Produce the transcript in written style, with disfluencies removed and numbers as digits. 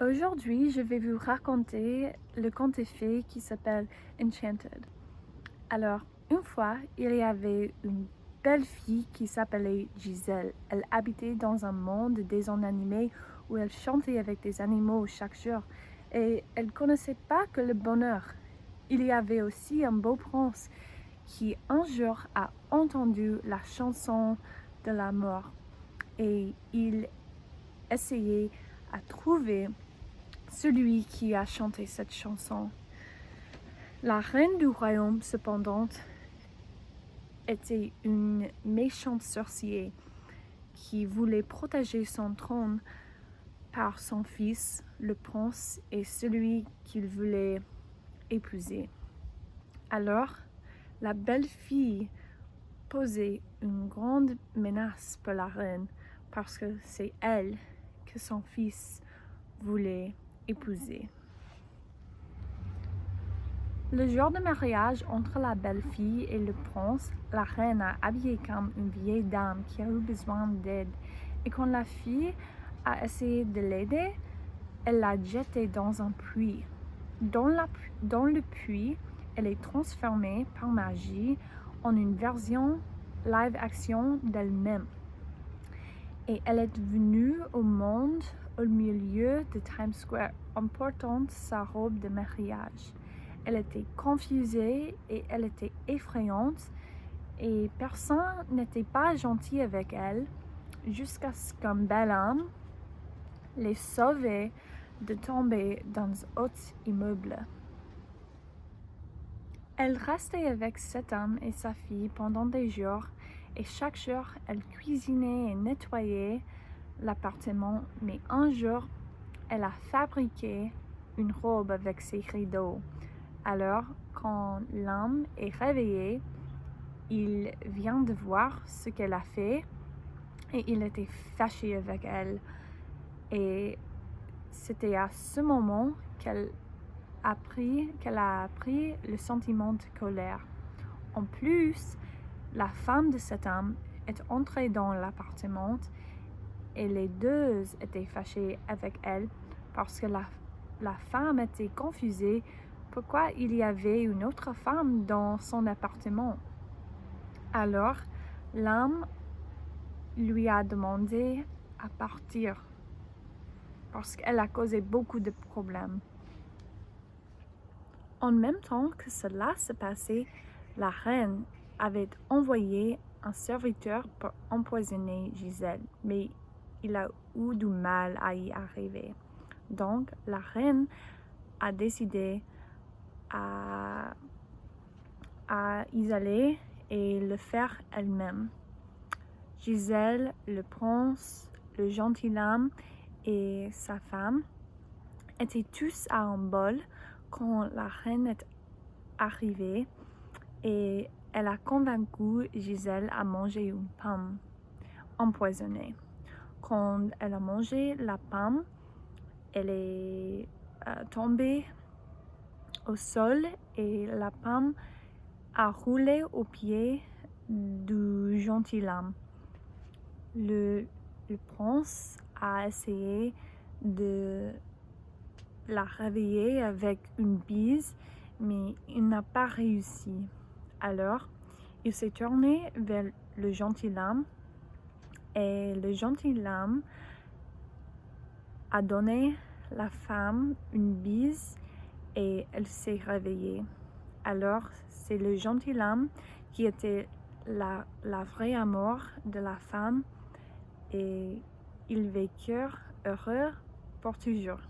Aujourd'hui, je vais vous raconter le conte de fées qui s'appelle Enchanted. Alors, une fois, il y avait une belle fille qui s'appelait Giselle. Elle habitait dans un monde des animés où elle chantait avec des animaux chaque jour. Et elle connaissait pas que le bonheur. Il y avait aussi un beau prince qui un jour a entendu la chanson de la mort. Et il essayait à trouver celui qui a chanté cette chanson. La reine du royaume, cependant, était une méchante sorcière qui voulait protéger son trône par son fils, le prince, et celui qu'il voulait épouser. Alors, la belle fille posait une grande menace pour la reine parce que c'est elle que son fils voulait épouser. Le jour de mariage entre la belle-fille et le prince, la reine a habillé comme une vieille dame qui a eu besoin d'aide. Et quand la fille a essayé de l'aider, elle l'a jetée dans un puits. Dans le puits, elle est transformée par magie en une version live-action d'elle-même. Et elle est venue au monde au milieu de Times Square en portant sa robe de mariage. Elle était confusée et elle était effrayante et personne n'était pas gentil avec elle jusqu'à ce qu'un bel homme les sauvait de tomber dans un haut immeuble. Elle restait avec cet homme et sa fille pendant des jours et chaque jour elle cuisinait et nettoyait l'appartement, mais un jour elle a fabriqué une robe avec ses rideaux. Alors, quand l'homme est réveillé, il vient de voir ce qu'elle a fait et il était fâché avec elle. Et c'était à ce moment qu'elle a appris le sentiment de colère. En plus, la femme de cet homme est entrée dans l'appartement et les deux étaient fâchés avec elle parce que la femme était confusée pourquoi il y avait une autre femme dans son appartement. Alors, l'homme lui a demandé à partir parce qu'elle a causé beaucoup de problèmes. En même temps que cela se passait, la reine avait envoyé un serviteur pour empoisonner Giselle, mais il a eu du mal à y arriver. Donc, la reine a décidé à y aller et le faire elle-même. Giselle, le prince, le gentilhomme et sa femme étaient tous à un bol quand la reine est arrivée et elle a convaincu Giselle à manger une pomme empoisonnée. Quand elle a mangé la pomme, elle est tombée au sol et la pomme a roulé aux pieds du gentilhomme. Le prince a essayé de la réveiller avec une bise, mais il n'a pas réussi. Alors, il s'est tourné vers le gentilhomme et le gentilhomme a donné la femme une bise et elle s'est réveillée. Alors, c'est le gentilhomme qui était la vraie amour de la femme et ils vécurent heureux pour toujours.